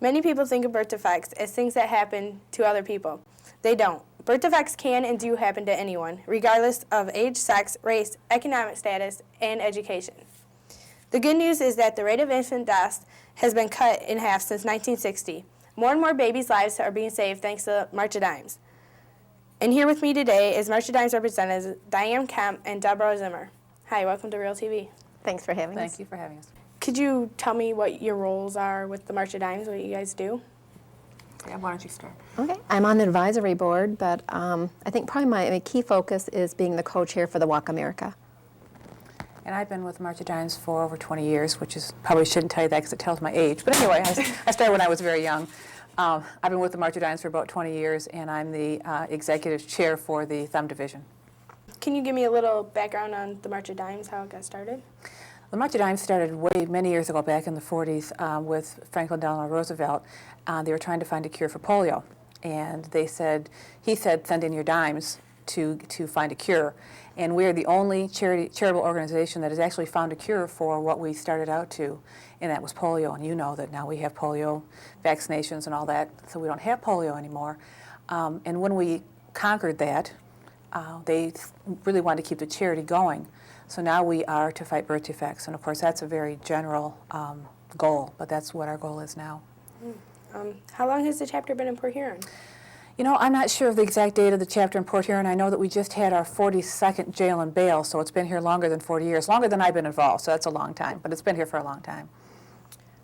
Many people think of birth defects as things that happen to other people. They don't. Birth defects can and do happen to anyone, regardless of age, sex, race, economic status, and education. The good news is that the rate of infant deaths has been cut in half since 1960. More and more babies' lives are being saved thanks to March of Dimes. And here with me today is March of Dimes representatives Diane Kemp and Deborah Zimmer. Hi, welcome to Real TV. Thanks for having us. Thank you for having us. Could you tell me what your roles are with the March of Dimes, what you guys do? Yeah, why don't you start? Okay, I'm on the advisory board, but I think probably my key focus is being the co-chair for the Walk America. And I've been with March of Dimes for over 20 years, which is, probably shouldn't tell you that because it tells my age. But anyway, I started when I was very young. I've been with the March of Dimes for about 20 years, and I'm the executive chair for the Thumb Division. Can you give me a little background on the March of Dimes, how it got started? The March of Dimes started many years ago, back in the 40s, with Franklin Delano Roosevelt. They were trying to find a cure for polio, and he said, send in your dimes to find a cure. And we are the only charitable organization that has actually found a cure for what we started out to, and that was polio. And you know that now we have polio vaccinations and all that, so we don't have polio anymore. And when we conquered that, they really wanted to keep the charity going. So now we are to fight birth defects, and of course that's a very general goal, but that's what our goal is now. How long has the chapter been in Port Huron? You know, I'm not sure of the exact date of the chapter in Port Huron. I know that we just had our 42nd jail and bail, so it's been here longer than 40 years, longer than I've been involved, so that's a long time, but it's been here for a long time.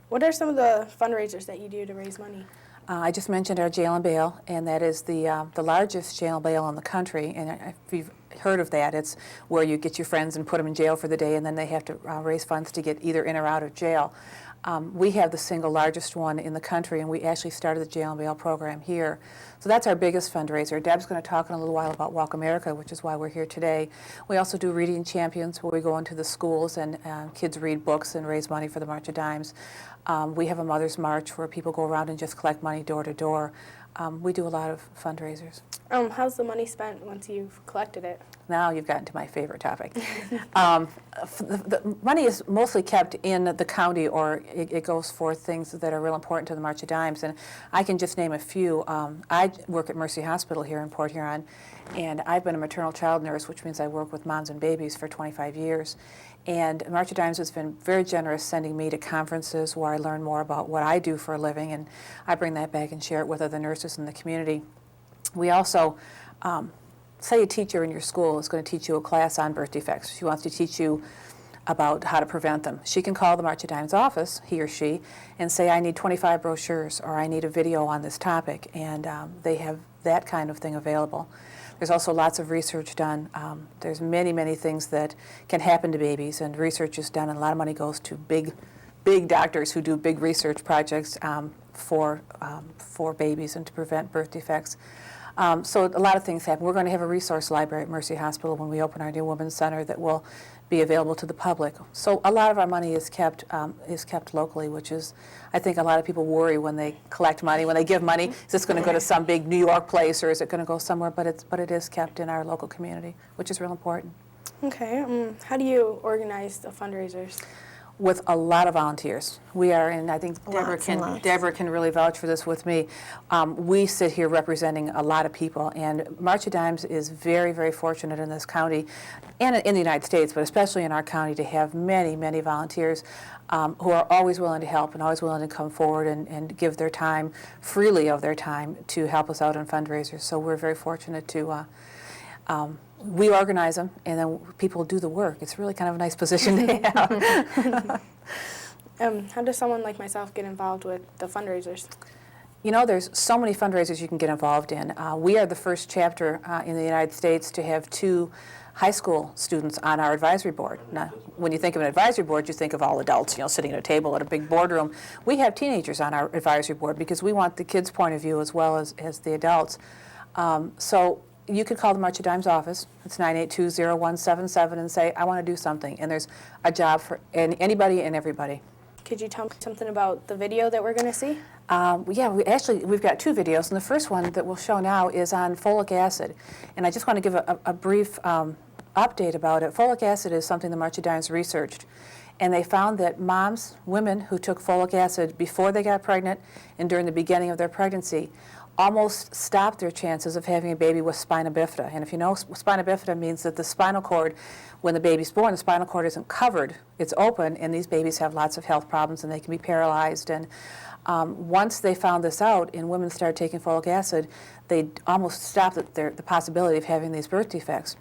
What are some of the fundraisers that you do to raise money? I just mentioned our jail and bail, and that is the largest jail and bail in the country. And if you've heard of that, it's where you get your friends and put them in jail for the day, and then they have to raise funds to get either in or out of jail. We have the single largest one in the country, and we actually started the jail and bail program here. So that's our biggest fundraiser. Deb's going to talk in a little while about Walk America, which is why we're here today. We also do Reading Champions, where we go into the schools and kids read books and raise money for the March of Dimes. We have a Mother's March where people go around and just collect money door to door. We do a lot of fundraisers. How's the money spent once you've collected it? Now you've gotten to my favorite topic. The money is mostly kept in the county, or it goes for things that are real important to the March of Dimes. And I can just name a few. I work at Mercy Hospital here in Port Huron, and I've been a maternal child nurse, which means I work with moms and babies for 25 years. And March of Dimes has been very generous sending me to conferences where I learn more about what I do for a living, and I bring that back and share it with other nurses in the community. We also, say a teacher in your school is going to teach you a class on birth defects. She wants to teach you about how to prevent them. She can call the March of Dimes office, he or she, and say, I need 25 brochures, or I need a video on this topic, and they have that kind of thing available. There's also lots of research done. There's many, many things that can happen to babies, and research is done, and a lot of money goes to big doctors who do big research projects for babies and to prevent birth defects. So a lot of things happen. We're going to have a resource library at Mercy Hospital when we open our new women's center that will be available to the public. So a lot of our money is kept locally, which is, I think a lot of people worry when they collect money, when they give money, is this going to go to some big New York place, or is it going to go somewhere? But it is kept in our local community, which is real important. Okay. How do you organize the fundraisers? With a lot of volunteers. We are, and I think Lots. Deborah can really vouch for this with me. We sit here representing a lot of people, and March of Dimes is very, very fortunate in this county and in the United States, but especially in our county, to have many, many volunteers who are always willing to help and always willing to come forward and give their time, freely of their time, to help us out on fundraisers. So we're very fortunate to we organize them, and then people do the work. It's really kind of a nice position to have. How does someone like myself get involved with the fundraisers? You know, there's so many fundraisers you can get involved in. We are the first chapter in the United States to have 2 high school students on our advisory board. Now, when you think of an advisory board, you think of all adults, you know, sitting at a table at a big boardroom. We have teenagers on our advisory board because we want the kids' point of view as well as the adults. So you could call the March of Dimes office. It's 982-0177 and say, I want to do something. And there's a job for anybody and everybody. Could you tell me something about the video that we're going to see? Yeah, we've got 2 videos, and the first one that we'll show now is on folic acid. And I just want to give a brief update about it. Folic acid is something the March of Dimes researched. And they found that moms, women who took folic acid before they got pregnant and during the beginning of their pregnancy almost stopped their chances of having a baby with spina bifida. And if you know, spina bifida means that the spinal cord, when the baby's born, the spinal cord isn't covered, it's open, and these babies have lots of health problems and they can be paralyzed. And once they found this out and women started taking folic acid, they almost stopped the possibility of having these birth defects.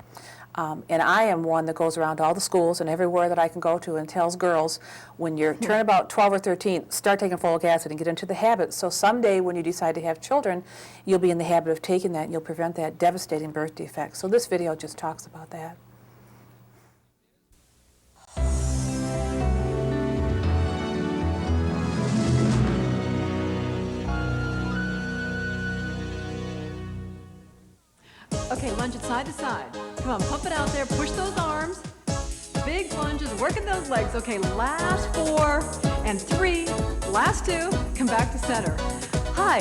And I am one that goes around to all the schools and everywhere that I can go to and tells girls, when you're turn about 12 or 13, start taking folic acid and get into the habit. So someday when you decide to have children, you'll be in the habit of taking that and you'll prevent that devastating birth defect. So this video just talks about that. Okay, lunge it side to side. Come on, pump it out there, push those arms. Big lunges, working those legs. Okay, last 4 and 3, last 2, come back to center. Hi,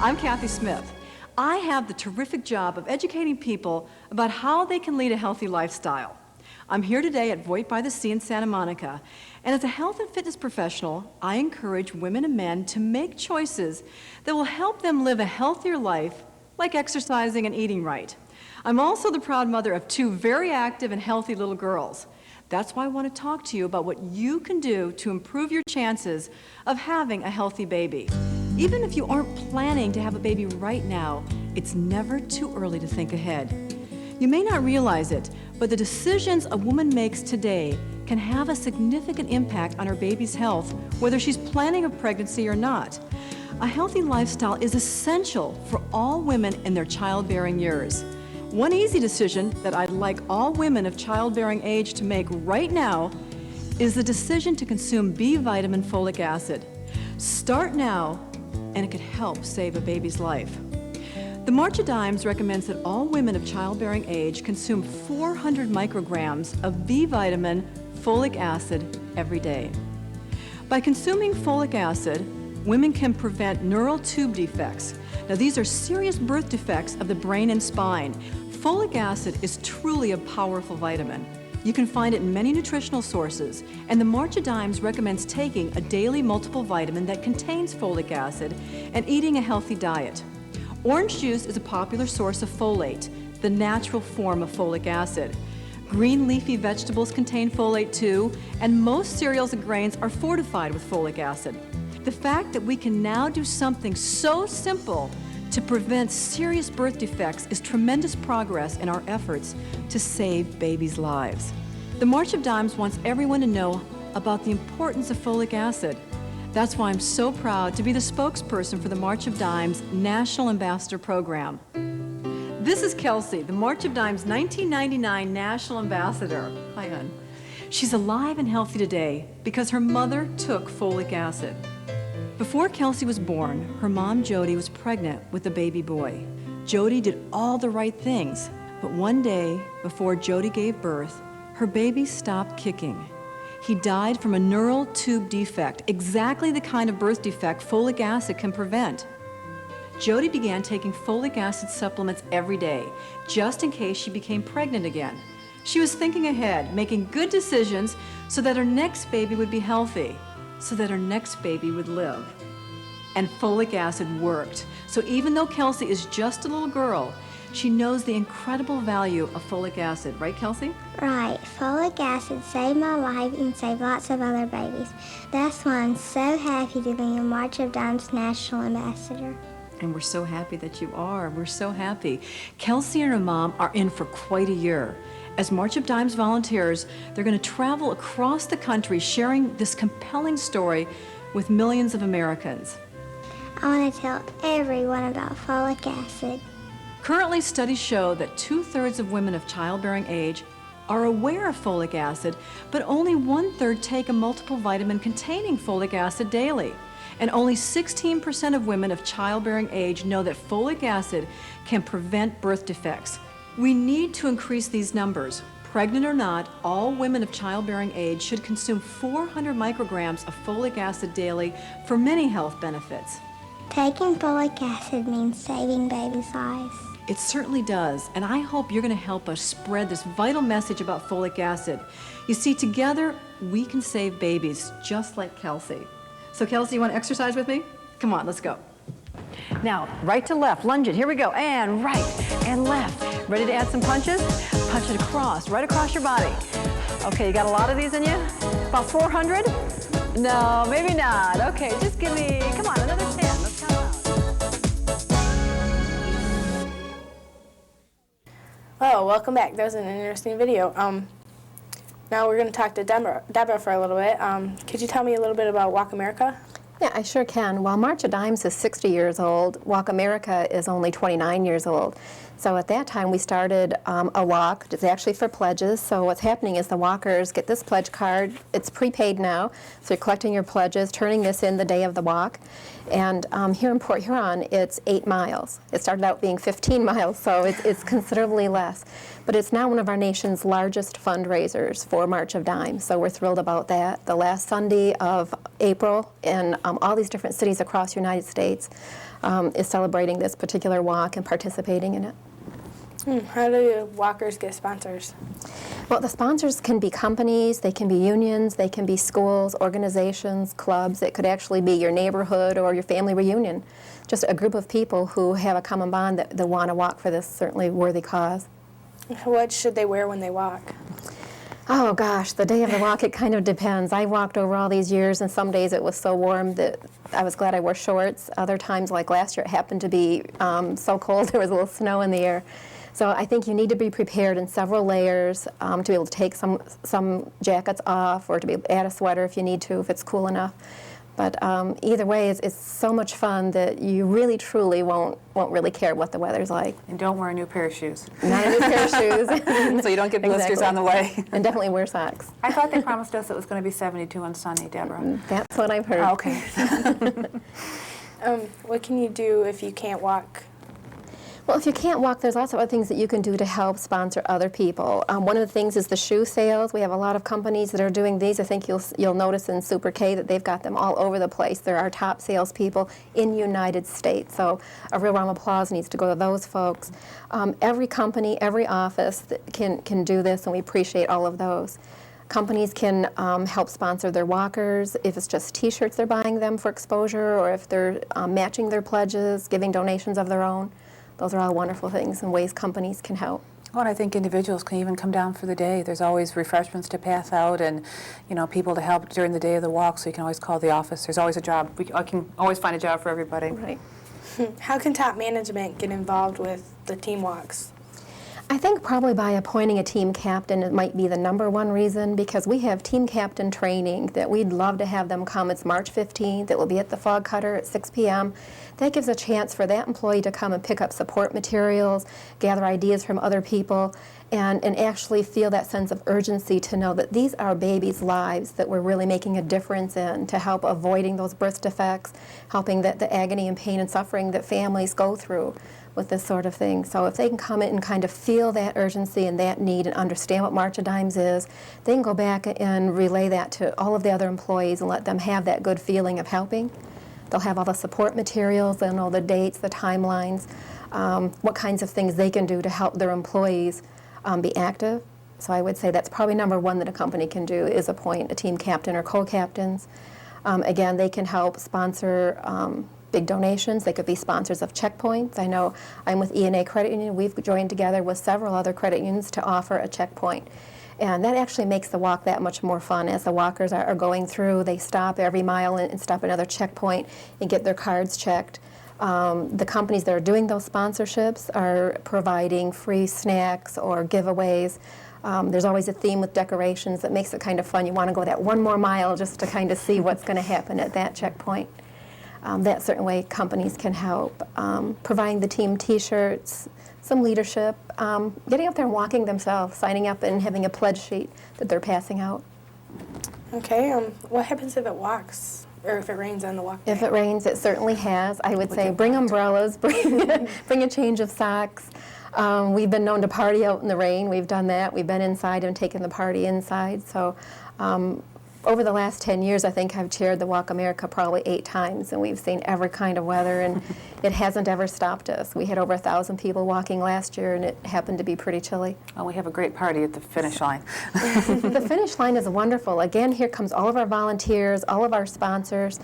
I'm Kathy Smith. I have the terrific job of educating people about how they can lead a healthy lifestyle. I'm here today at Voight by the Sea in Santa Monica, and as a health and fitness professional, I encourage women and men to make choices that will help them live a healthier life, like exercising and eating right. I'm also the proud mother of 2 very active and healthy little girls. That's why I want to talk to you about what you can do to improve your chances of having a healthy baby. Even if you aren't planning to have a baby right now, it's never too early to think ahead. You may not realize it, but the decisions a woman makes today can have a significant impact on her baby's health, whether she's planning a pregnancy or not. A healthy lifestyle is essential for all women in their childbearing years. One easy decision that I'd like all women of childbearing age to make right now is the decision to consume B vitamin folic acid. Start now, and it could help save a baby's life. The March of Dimes recommends that all women of childbearing age consume 400 micrograms of B vitamin folic acid every day. By consuming folic acid, women can prevent neural tube defects. Now, these are serious birth defects of the brain and spine. Folic acid is truly a powerful vitamin. You can find it in many nutritional sources, and the March of Dimes recommends taking a daily multiple vitamin that contains folic acid and eating a healthy diet. Orange juice is a popular source of folate, the natural form of folic acid. Green leafy vegetables contain folate too, and most cereals and grains are fortified with folic acid. The fact that we can now do something so simple to prevent serious birth defects is tremendous progress in our efforts to save babies' lives. The March of Dimes wants everyone to know about the importance of folic acid. That's why I'm so proud to be the spokesperson for the March of Dimes National Ambassador Program. This is Kelsey, the March of Dimes 1999 National Ambassador. Hi, hon. She's alive and healthy today because her mother took folic acid. Before Kelsey was born, her mom, Jody, was pregnant with a baby boy. Jody did all the right things, but one day, before Jody gave birth, her baby stopped kicking. He died from a neural tube defect, exactly the kind of birth defect folic acid can prevent. Jody began taking folic acid supplements every day, just in case she became pregnant again. She was thinking ahead, making good decisions so that her next baby would be healthy, so that her next baby would live. And folic acid worked. So even though Kelsey is just a little girl, she knows the incredible value of folic acid. Right, Kelsey? Right. Folic acid saved my life and saved lots of other babies. That's why I'm so happy to be a March of Dimes National Ambassador. And we're so happy that you are. We're so happy. Kelsey and her mom are in for quite a year. As March of Dimes volunteers, they're going to travel across the country sharing this compelling story with millions of Americans. I want to tell everyone about folic acid. Currently, studies show that 2/3 of women of childbearing age are aware of folic acid, but only 1/3 take a multiple vitamin containing folic acid daily. And only 16% of women of childbearing age know that folic acid can prevent birth defects. We need to increase these numbers. Pregnant or not, all women of childbearing age should consume 400 micrograms of folic acid daily for many health benefits. Taking folic acid means saving babies' lives. It certainly does, and I hope you're going to help us spread this vital message about folic acid. You see, together we can save babies, just like Kelsey. So Kelsey, you want to exercise with me? Come on, let's go. Now, right to left, lunge it, here we go, and right, and left. Ready to add some punches? Punch it across, right across your body. Okay, you got a lot of these in you? About 400? No, maybe not. Okay, just give me, come on, another 10. Let's count out. Oh, welcome back. That was an interesting video. Now we're going to talk to Deborah for a little bit. Could you tell me a little bit about Walk America? Yeah, I sure can. While March of Dimes is 60 years old, Walk America is only 29 years old. So at that time we started a walk. It's actually for pledges. So what's happening is the walkers get this pledge card. It's prepaid now. So you're collecting your pledges, turning this in the day of the walk. And here in Port Huron, it's 8 miles. It started out being 15 miles, so it's considerably less. But it's now one of our nation's largest fundraisers for March of Dimes, so we're thrilled about that. The last Sunday of April in all these different cities across the United States is celebrating this particular walk and participating in it. How do walkers get sponsors? Well, the sponsors can be companies, they can be unions, they can be schools, organizations, clubs. It could actually be your neighborhood or your family reunion. Just a group of people who have a common bond that want to walk for this certainly worthy cause. What should they wear when they walk? Oh gosh, the day of the walk, it kind of depends. I walked over all these years, and some days it was so warm that I was glad I wore shorts. Other times, like last year, it happened to be so cold there was a little snow in the air. So I think you need to be prepared in several layers to be able to take some jackets off, or to be able to add a sweater if you need to, if it's cool enough. But either way, it's so much fun that you really, truly won't really care what the weather's like. And don't wear a new pair of shoes. Not a new pair of shoes. So you don't get blisters Exactly. on the way. And definitely wear socks. I thought they promised us it was going to be 72 and sunny, Deborah. That's what I've heard. Oh, okay. What can you do if you can't walk? Well, if you can't walk, there's lots of other things that you can do to help sponsor other people. One of the things is the shoe sales. We have a lot of companies that are doing these. I think you'll notice in Super K that they've got them all over the place. They're our top salespeople in the United States. So a real round of applause needs to go to those folks. Every company, every office that can do this, and we appreciate all of those. Companies can help sponsor their walkers if it's just T-shirts they're buying them for exposure, or if they're matching their pledges, giving donations of their own. Those are all wonderful things and ways companies can help. Well, and I think individuals can even come down for the day. There's always refreshments to pass out, and people to help during the day of the walk. So you can always call the office. There's always a job. I can always find a job for everybody. Right. How can top management get involved with the team walks? I think probably by appointing a team captain, it might be the #1 reason, because we have team captain training that we'd love to have them come. It's March 15th. It will be at the Fog Cutter at 6 p.m. That gives a chance for that employee to come and pick up support materials, gather ideas from other people, and actually feel that sense of urgency to know that these are babies' lives that we're really making a difference in, to help avoiding those birth defects, helping the agony and pain and suffering that families go through with this sort of thing. So if they can come in and kind of feel that urgency and that need and understand what March of Dimes is, they can go back and relay that to all of the other employees and let them have that good feeling of helping. They'll have all the support materials, they'll know the dates, the timelines, what kinds of things they can do to help their employees be active. So I would say that's probably #1 that a company can do, is appoint a team captain or co-captains. Again, they can help sponsor big donations. They could be sponsors of checkpoints. I know I'm with E&A Credit Union. We've joined together with several other credit unions to offer a checkpoint. And that actually makes the walk that much more fun. As the walkers are going through, they stop every mile and stop at another checkpoint and get their cards checked. The companies that are doing those sponsorships are providing free snacks or giveaways. There's always a theme with decorations that makes it kind of fun. You want to go that one more mile just to kind of see what's going to happen at that checkpoint. That certain way companies can help. Providing the team T-shirts, some leadership, getting up there and walking themselves, signing up and having a pledge sheet that they're passing out. Okay, what happens if it walks, or if it rains on the walk day? If it rains, it certainly has. I would say bring umbrellas, bring a change of socks. We've been known to party out in the rain. We've done that. We've been inside and taken the party inside. So over the last 10 years, I think I've chaired the Walk America probably 8 times, and we've seen every kind of weather, and it hasn't ever stopped us. We had over 1,000 people walking last year, and it happened to be pretty chilly. Oh, we have a great party at the finish line. The finish line is wonderful. Again, here comes all of our volunteers, all of our sponsors.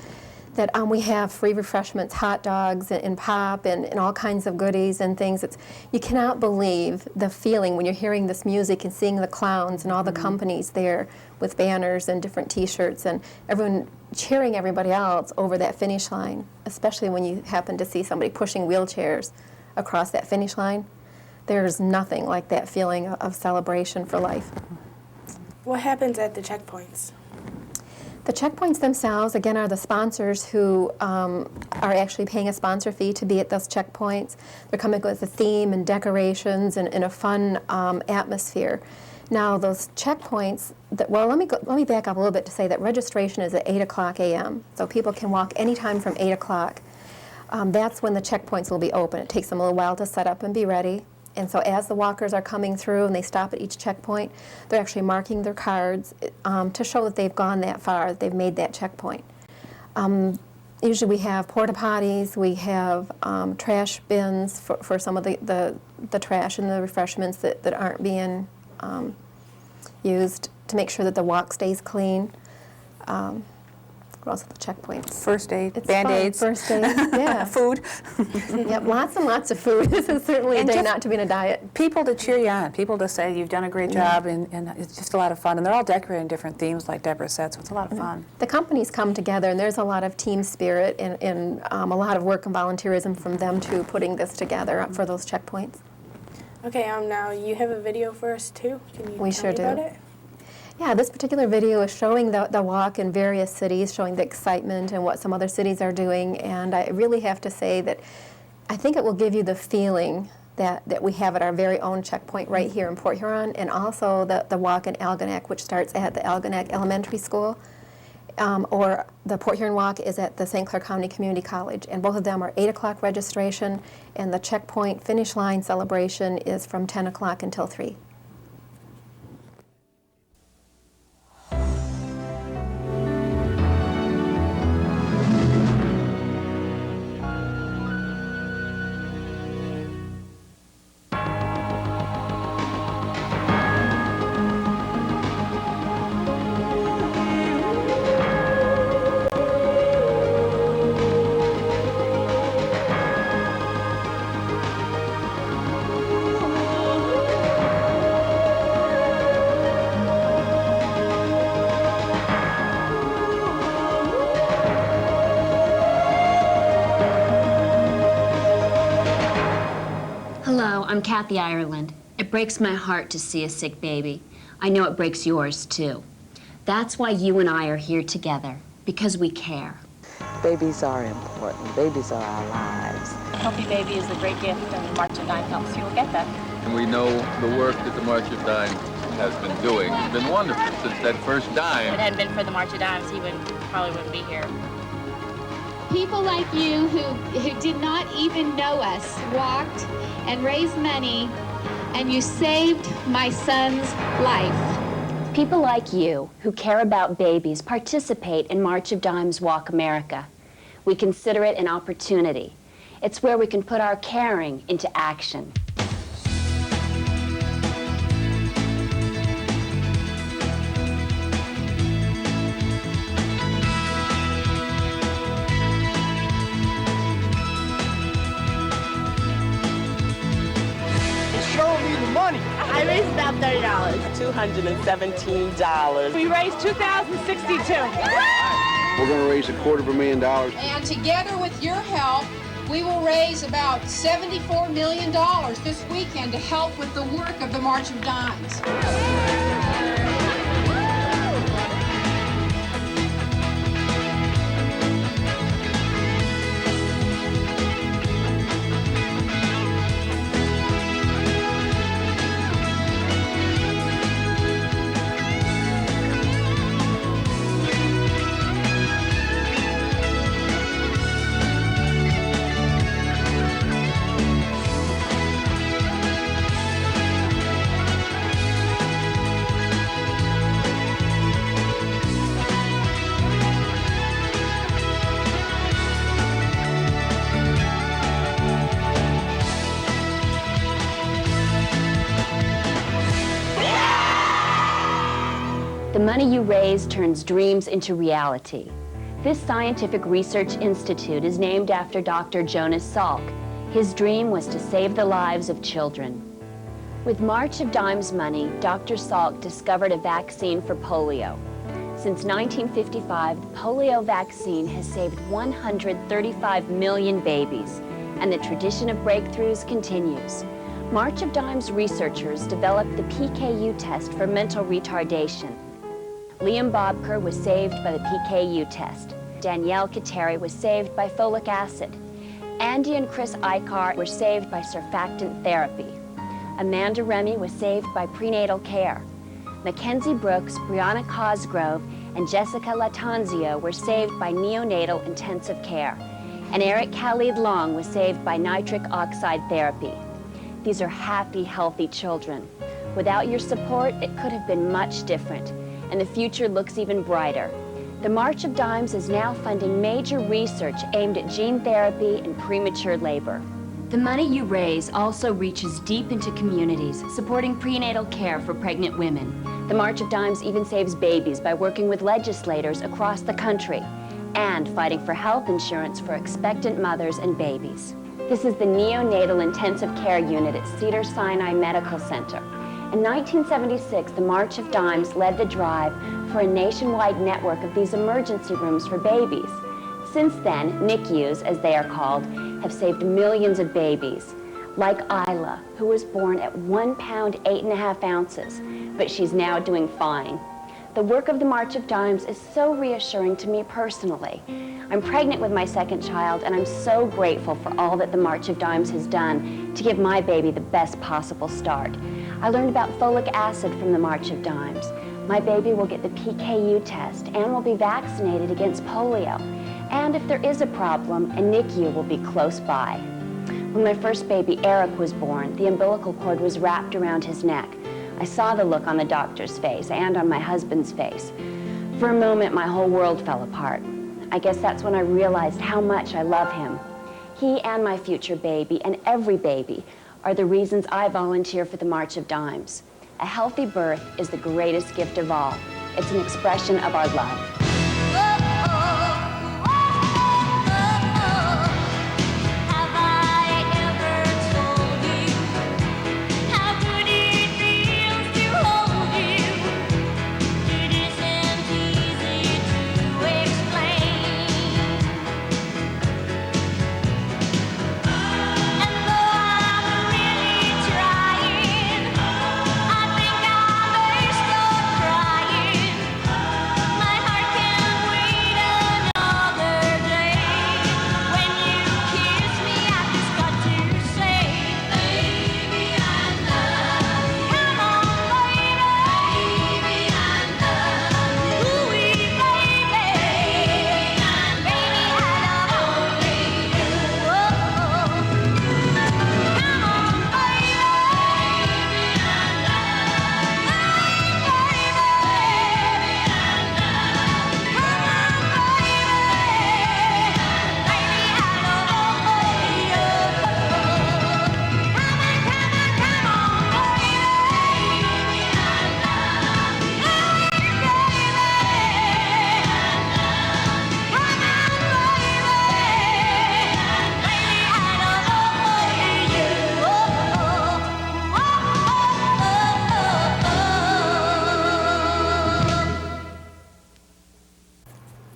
That we have free refreshments, hot dogs and pop and all kinds of goodies and things. You cannot believe the feeling when you're hearing this music and seeing the clowns and all the companies there with banners and different T-shirts and everyone cheering everybody else over that finish line, especially when you happen to see somebody pushing wheelchairs across that finish line. There's nothing like that feeling of celebration for life. What happens at the checkpoints? The checkpoints themselves, again, are the sponsors who are actually paying a sponsor fee to be at those checkpoints. They're coming with a theme and decorations and a fun atmosphere. Now, those checkpoints, let me back up a little bit to say that registration is at 8 o'clock a.m., so people can walk anytime from 8 o'clock. That's when the checkpoints will be open. It takes them a little while to set up and be ready. And so as the walkers are coming through and they stop at each checkpoint, they're actually marking their cards to show that they've gone that far, that they've made that checkpoint. Usually we have porta potties, we have trash bins for some of the trash and the refreshments that aren't being used to make sure that the walk stays clean. What else at the checkpoints? First aid, It's Band-Aids. fun. First aid, yeah. Food. Yep, lots and lots of food. This is certainly a And day just- not to be in a diet. People to cheer you on, people to say you've done a great job, and it's just a lot of fun. And they're all decorating different themes, like Deborah said, so it's a lot of fun. The companies come together, and there's a lot of team spirit and a lot of work and volunteerism from them to putting this together for those checkpoints. Okay, now you have a video for us too. Can you We tell sure me do. about it? Yeah, this particular video is showing the walk in various cities, showing the excitement and what some other cities are doing. And I really have to say that I think it will give you the feeling that we have at our very own checkpoint right here in Port Huron, and also the walk in Algonac, which starts at the Algonac Elementary School, or the Port Huron walk is at the St. Clair County Community College. And both of them are 8 o'clock registration, and the checkpoint finish line celebration is from 10 o'clock until 3. Hello, I'm Kathy Ireland. It breaks my heart to see a sick baby. I know it breaks yours, too. That's why you and I are here together, because we care. Babies are important. Babies are our lives. A healthy baby is a great gift, and the March of Dimes helps you get that. And we know the work that the March of Dimes has been doing has been wonderful since that first If it dime. hadn't been for the March of Dimes, he probably wouldn't be here. People like you who did not even know us walked and raised money, and you saved my son's life. People like you who care about babies participate in March of Dimes Walk America. We consider it an opportunity. It's where we can put our caring into action. I raised about $30. $217. We raised $2,062. We're going to raise $250,000. And together with your help, we will raise about $74 million this weekend to help with the work of the March of Dimes. The money you raise turns dreams into reality. This scientific research institute is named after Dr. Jonas Salk. His dream was to save the lives of children. With March of Dimes money, Dr. Salk discovered a vaccine for polio. Since 1955, the polio vaccine has saved 135 million babies, and the tradition of breakthroughs continues. March of Dimes researchers developed the PKU test for mental retardation. Liam Bobker was saved by the PKU test. Danielle Kateri was saved by folic acid. Andy and Chris Eichar were saved by surfactant therapy. Amanda Remy was saved by prenatal care. Mackenzie Brooks, Brianna Cosgrove, and Jessica Latanzio were saved by neonatal intensive care. And Eric Khalid Long was saved by nitric oxide therapy. These are happy, healthy children. Without your support, it could have been much different, and the future looks even brighter. The March of Dimes is now funding major research aimed at gene therapy and premature labor. The money you raise also reaches deep into communities, supporting prenatal care for pregnant women. The March of Dimes even saves babies by working with legislators across the country and fighting for health insurance for expectant mothers and babies. This is the Neonatal Intensive Care Unit at Cedars-Sinai Medical Center. In 1976, the March of Dimes led the drive for a nationwide network of these emergency rooms for babies. Since then, NICUs, as they are called, have saved millions of babies, like Isla, who was born at 1 pound 8.5 ounces, but she's now doing fine. The work of the March of Dimes is so reassuring to me personally. I'm pregnant with my second child, and I'm so grateful for all that the March of Dimes has done to give my baby the best possible start. I learned about folic acid from the March of Dimes. My baby will get the PKU test and will be vaccinated against polio. And if there is a problem, a NICU will be close by. When my first baby, Eric, was born, the umbilical cord was wrapped around his neck. I saw the look on the doctor's face and on my husband's face. For a moment, my whole world fell apart. I guess that's when I realized how much I love him. He and my future baby, and every baby, are the reasons I volunteer for the March of Dimes. A healthy birth is the greatest gift of all. It's an expression of our love.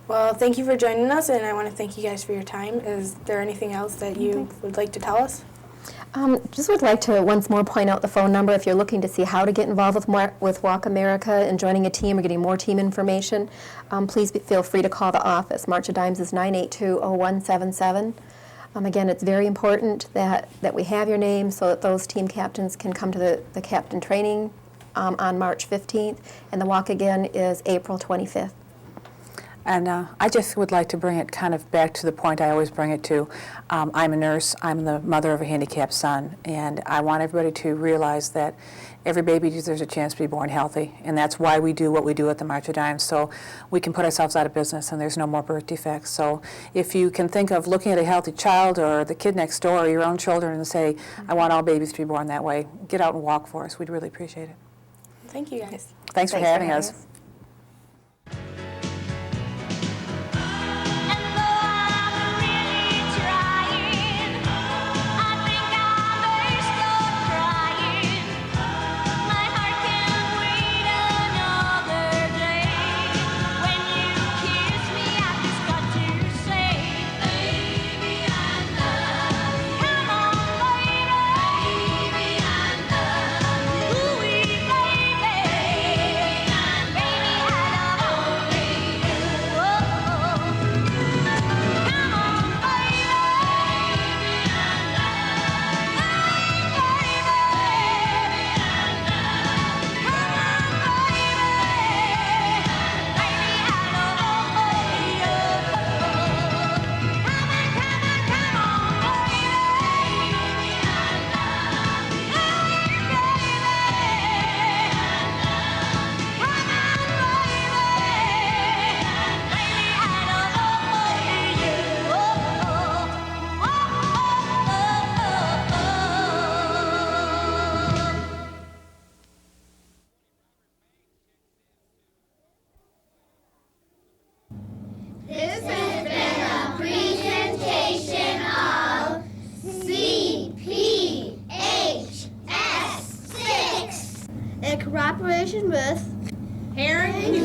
Well, thank you for joining us, and I want to thank you guys for your time. Is there anything else that you would like to tell us? Just would like to once more point out the phone number if you're looking to see how to get involved with Walk America and joining a team or getting more team information. Please feel free to call the office. March of Dimes is 982-0177. Again, it's very important that we have your name so that those team captains can come to the captain training on March 15th, and the walk again is April 25th. And I just would like to bring it kind of back to the point I always bring it to. I'm a nurse. I'm the mother of a handicapped son, and I want everybody to realize that every baby deserves a chance to be born healthy, and that's why we do what we do at the March of Dimes, so we can put ourselves out of business and there's no more birth defects. So if you can think of looking at a healthy child or the kid next door or your own children and say, I want all babies to be born that way, get out and walk for us. We'd really appreciate it. Thank you, guys. Thanks for having us. cooperation with Herring